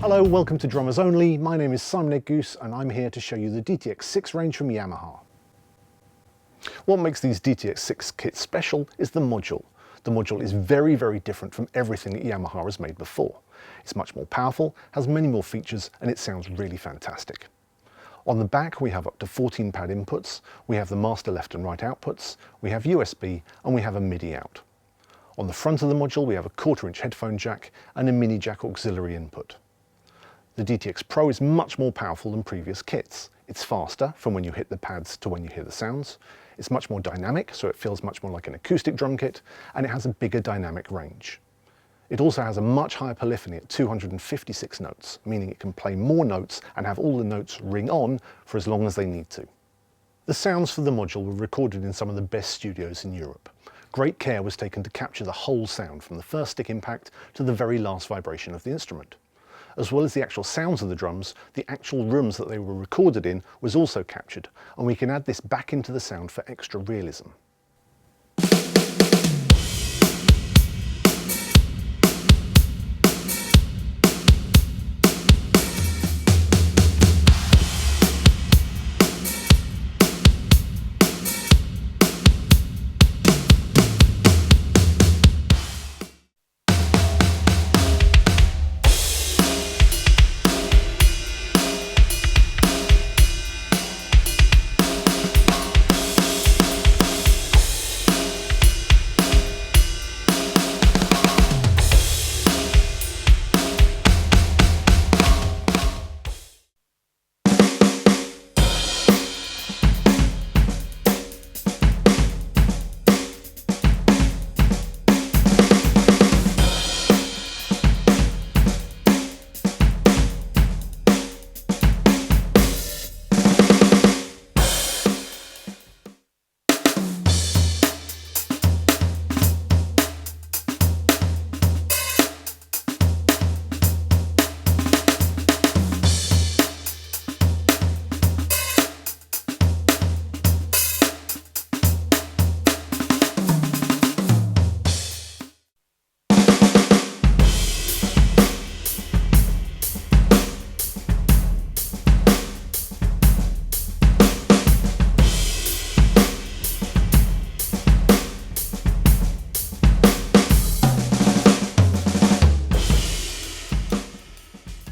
Hello, welcome to Drummers Only. My name is Simon Edgoose and I'm here to show you the DTX6 range from Yamaha. What makes these DTX6 kits special is the module. The module is very, very different from everything that Yamaha has made before. It's much more powerful, has many more features, and it sounds really fantastic. On the back we have up to 14 pad inputs, we have the master left and right outputs, we have USB, and we have a MIDI out. On the front of the module we have a 1/4 inch headphone jack and a mini jack auxiliary input. The DTX Pro is much more powerful than previous kits. It's faster from when you hit the pads to when you hear the sounds. It's much more dynamic, so it feels much more like an acoustic drum kit, and it has a bigger dynamic range. It also has a much higher polyphony at 256 notes, meaning it can play more notes and have all the notes ring on for as long as they need to. The sounds for the module were recorded in some of the best studios in Europe. Great care was taken to capture the whole sound from the first stick impact to the very last vibration of the instrument. As well as the actual sounds of the drums, the actual rooms that they were recorded in was also captured, and we can add this back into the sound for extra realism.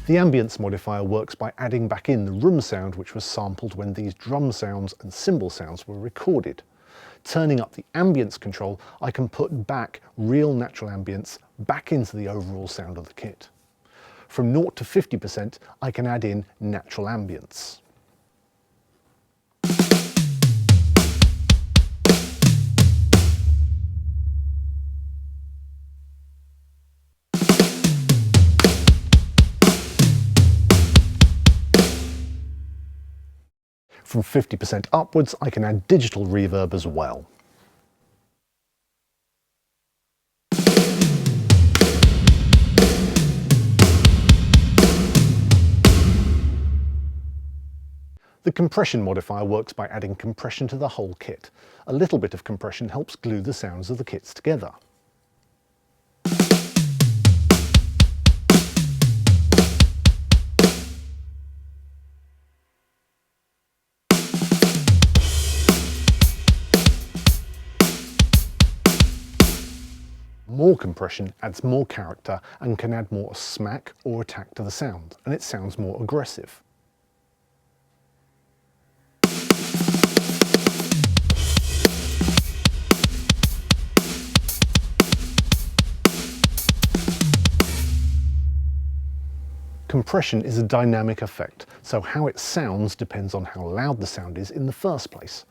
The ambience modifier works by adding back in the room sound which was sampled when these drum sounds and cymbal sounds were recorded. Turning up the ambience control, I can put back real natural ambience back into the overall sound of the kit. From 0 to 50%, I can add in natural ambience. From 50% upwards, I can add digital reverb as well. The compression modifier works by adding compression to the whole kit. A little bit of compression helps glue the sounds of the kits together. More compression adds more character and can add more smack or attack to the sound, and it sounds more aggressive. Compression is a dynamic effect, so how it sounds depends on how loud the sound is in the first place.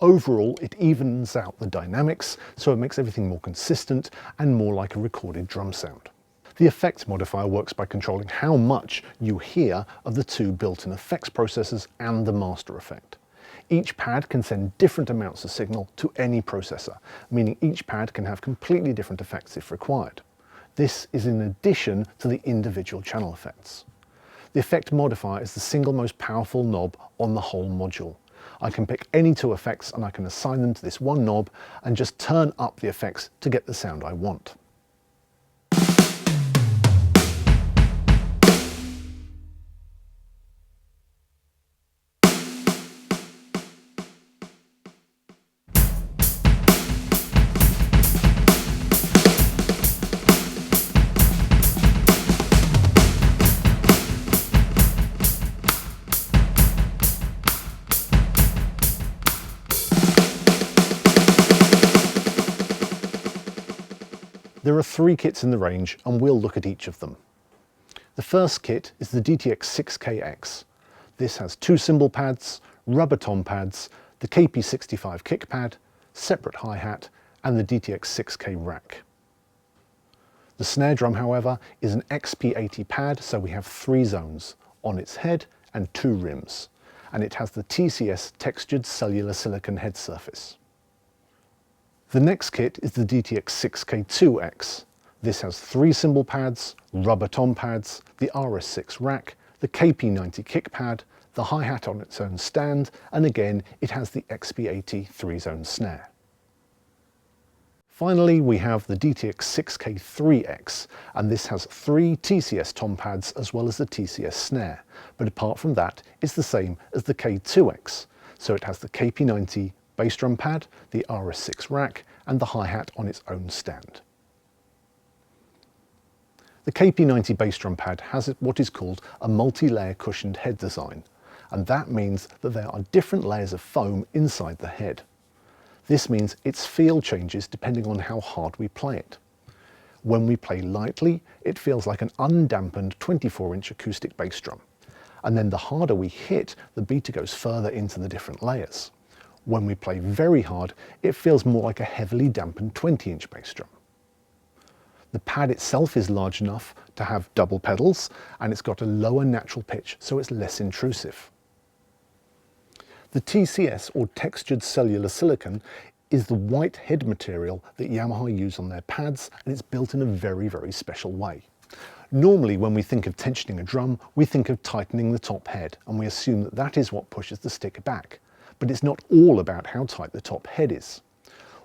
Overall, it evens out the dynamics, so it makes everything more consistent and more like a recorded drum sound. The effects modifier works by controlling how much you hear of the two built-in effects processors and the master effect. Each pad can send different amounts of signal to any processor, meaning each pad can have completely different effects if required. This is in addition to the individual channel effects. The effect modifier is the single most powerful knob on the whole module. I can pick any two effects and I can assign them to this one knob and just turn up the effects to get the sound I want. There are 3 kits in the range and we'll look at each of them. The first kit is the DTX6KX. This has 2 cymbal pads, rubber tom pads, the KP65 kick pad, separate hi-hat and the DTX6K rack. The snare drum, however, is an XP80 pad, so we have 3 zones on its head and 2 rims, and it has the TCS textured cellular silicon head surface. The next kit is the DTX6K2X. This has 3 cymbal pads, rubber tom pads, the RS6 rack, the KP90 kick pad, the hi-hat on its own stand, and again it has the XP80 3-zone snare. Finally, we have the DTX6K3X, and this has 3 TCS tom pads as well as the TCS snare, but apart from that, it's the same as the K2X. So it has the KP90 bass drum pad, the RS6 rack, and the hi-hat on its own stand. The KP90 bass drum pad has what is called a multi-layer cushioned head design, and that means that there are different layers of foam inside the head. This means its feel changes depending on how hard we play it. When we play lightly, it feels like an undampened 24-inch acoustic bass drum. And then the harder we hit, the beater goes further into the different layers. When we play very hard, it feels more like a heavily dampened 20-inch bass drum. The pad itself is large enough to have double pedals, and it's got a lower natural pitch, so it's less intrusive. The TCS, or textured cellular silicon, is the white head material that Yamaha use on their pads, and it's built in a very, very special way. Normally, when we think of tensioning a drum, we think of tightening the top head, and we assume that that is what pushes the stick back. But it's not all about how tight the top head is.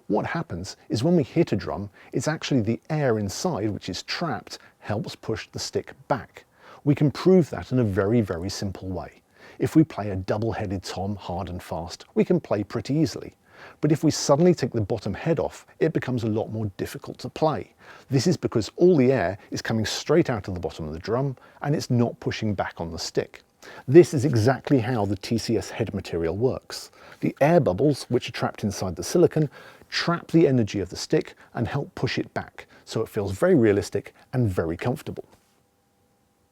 What happens is when we hit a drum, it's actually the air inside, which is trapped, helps push the stick back. We can prove that in a very, very simple way. If we play a double-headed tom hard and fast, we can play pretty easily. But if we suddenly take the bottom head off, it becomes a lot more difficult to play. This is because all the air is coming straight out of the bottom of the drum and it's not pushing back on the stick. This is exactly how the TCS head material works. The air bubbles, which are trapped inside the silicon, trap the energy of the stick and help push it back, so it feels very realistic and very comfortable.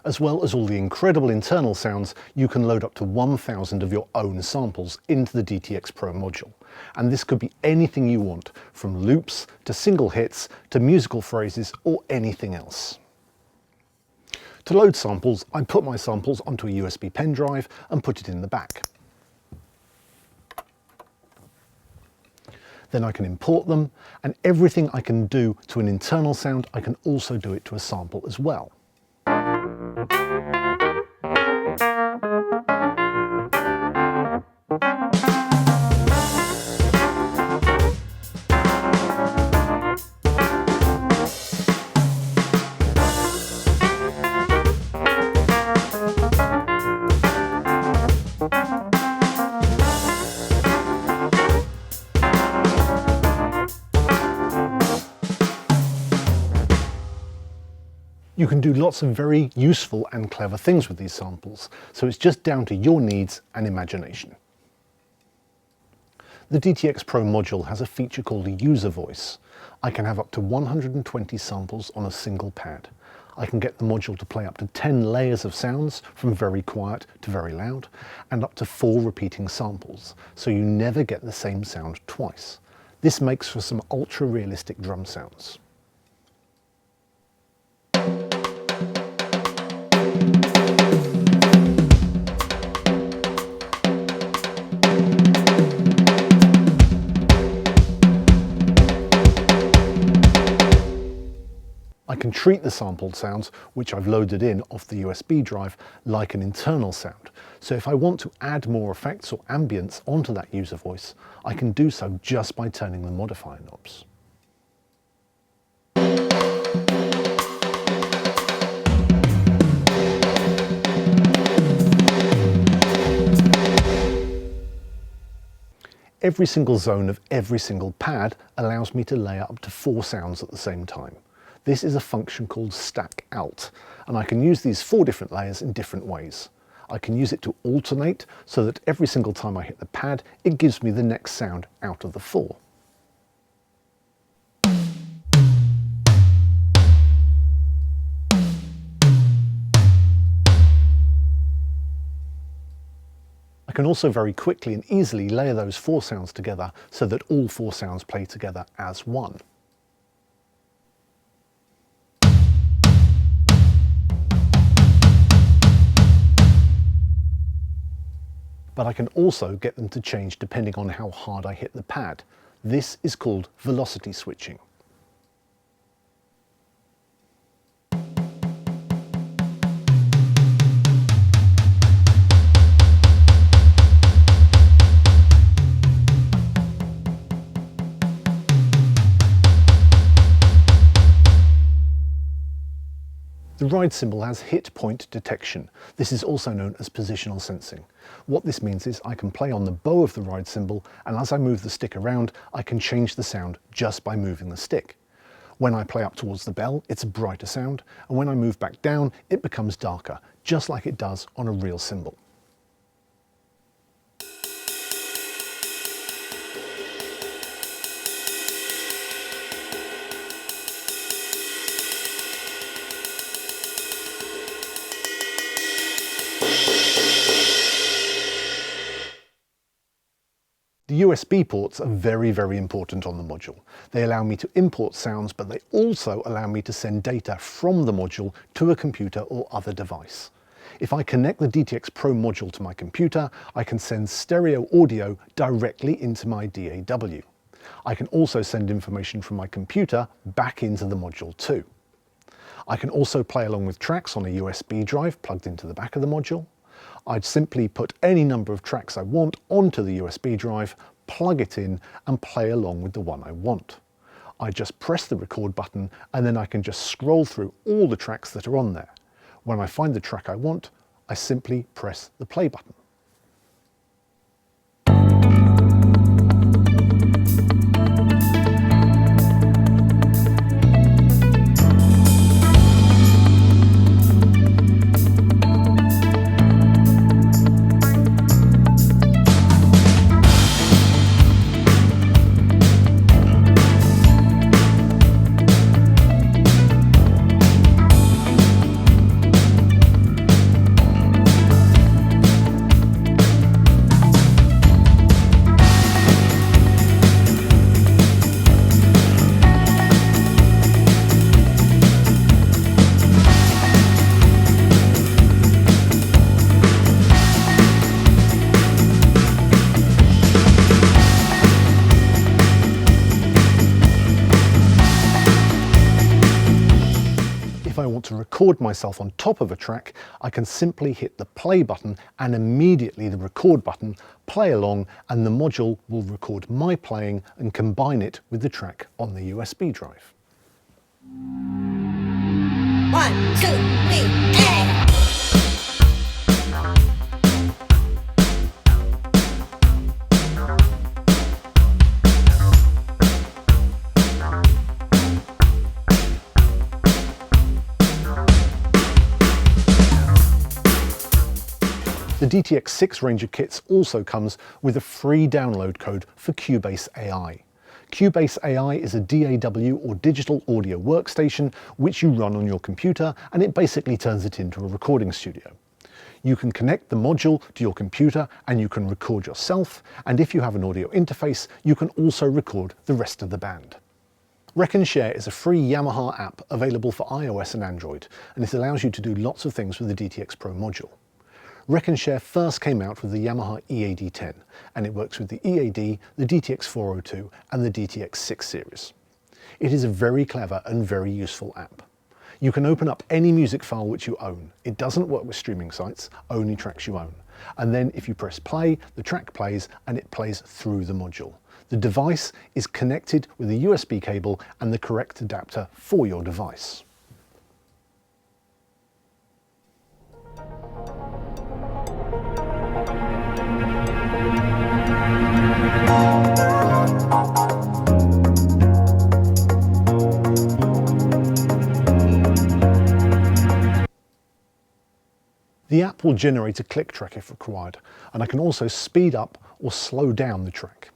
As well as all the incredible internal sounds, you can load up to 1,000 of your own samples into the DTX Pro module. And this could be anything you want, from loops to single hits to musical phrases or anything else. To load samples, I put my samples onto a USB pen drive and put it in the back. Then I can import them, and everything I can do to an internal sound, I can also do it to a sample as well. You can do lots of very useful and clever things with these samples, so it's just down to your needs and imagination. The DTX Pro module has a feature called a user voice. I can have up to 120 samples on a single pad. I can get the module to play up to 10 layers of sounds, from very quiet to very loud, and up to 4 repeating samples, so you never get the same sound twice. This makes for some ultra-realistic drum sounds. I can treat the sampled sounds, which I've loaded in off the USB drive, like an internal sound. So if I want to add more effects or ambience onto that user voice, I can do so just by turning the modifier knobs. Every single zone of every single pad allows me to layer up to 4 sounds at the same time. This is a function called stack alt, and I can use these 4 different layers in different ways. I can use it to alternate so that every single time I hit the pad, it gives me the next sound out of the 4. can also very quickly and easily layer those 4 sounds together so that all 4 sounds play together as one. But I can also get them to change depending on how hard I hit the pad. This is called velocity switching. The ride cymbal has hit point detection. This is also known as positional sensing. What this means is I can play on the bow of the ride cymbal, and as I move the stick around, I can change the sound just by moving the stick. When I play up towards the bell, it's a brighter sound, and when I move back down, it becomes darker, just like it does on a real cymbal. The USB ports are very, very important on the module. They allow me to import sounds, but they also allow me to send data from the module to a computer or other device. If I connect the DTX Pro module to my computer, I can send stereo audio directly into my DAW. I can also send information from my computer back into the module too. I can also play along with tracks on a USB drive plugged into the back of the module. I'd simply put any number of tracks I want onto the USB drive, plug it in, and play along with the one I want. I just press the record button, and then I can just scroll through all the tracks that are on there. When I find the track I want, I simply press the play button. If I want to record myself on top of a track, I can simply hit the play button and immediately the record button, play along, and the module will record my playing and combine it with the track on the USB drive. 1, 2, 3, hey! The DTX6 range of kits also comes with a free download code for Cubase AI. Cubase AI is a DAW or digital audio workstation which you run on your computer, and it basically turns it into a recording studio. You can connect the module to your computer and you can record yourself, and if you have an audio interface, you can also record the rest of the band. Rec and Share is a free Yamaha app available for iOS and Android, and it allows you to do lots of things with the DTX Pro module. Rec and Share first came out with the Yamaha EAD10, and it works with the EAD, the DTX402 and the DTX6 series. It is a very clever and very useful app. You can open up any music file which you own. It doesn't work with streaming sites, only tracks you own. And then if you press play, the track plays and it plays through the module. The device is connected with a USB cable and the correct adapter for your device. The app will generate a click track if required, and I can also speed up or slow down the track.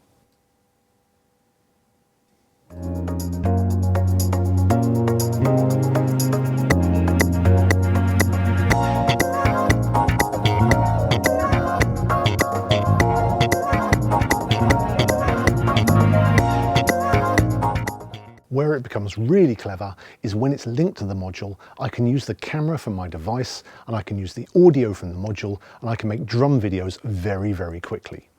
where it becomes really clever is when it's linked to the module, I can use the camera from my device and I can use the audio from the module and I can make drum videos very, very quickly.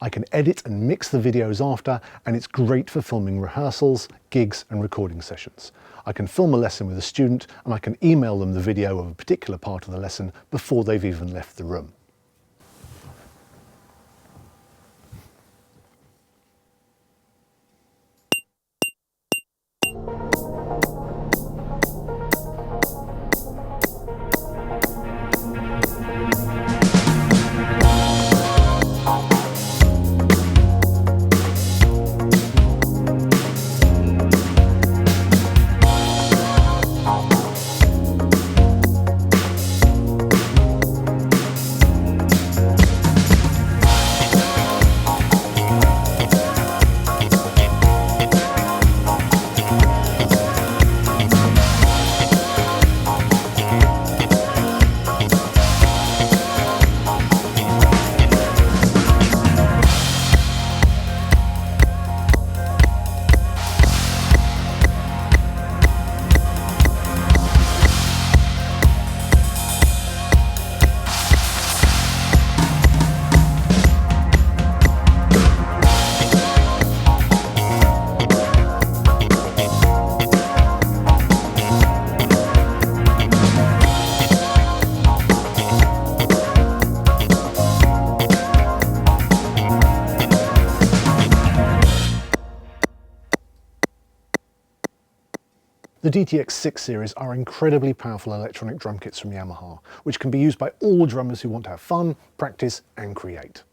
I can edit and mix the videos after, and it's great for filming rehearsals, gigs and recording sessions. I can film a lesson with a student and I can email them the video of a particular part of the lesson before they've even left the room. The DTX6 series are incredibly powerful electronic drum kits from Yamaha, which can be used by all drummers who want to have fun, practice and create.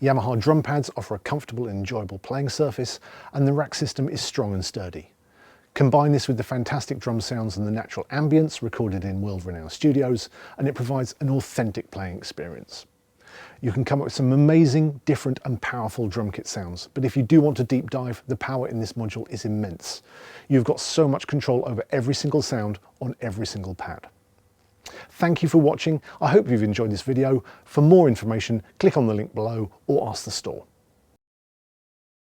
Yamaha drum pads offer a comfortable and enjoyable playing surface, and the rack system is strong and sturdy. Combine this with the fantastic drum sounds and the natural ambience recorded in world-renowned studios, and it provides an authentic playing experience. You can come up with some amazing, different and powerful drum kit sounds, but if you do want to deep dive, the power in this module is immense. You've got so much control over every single sound on every single pad. Thank you for watching. I hope you've enjoyed this video. For more information, click on the link below or ask the store.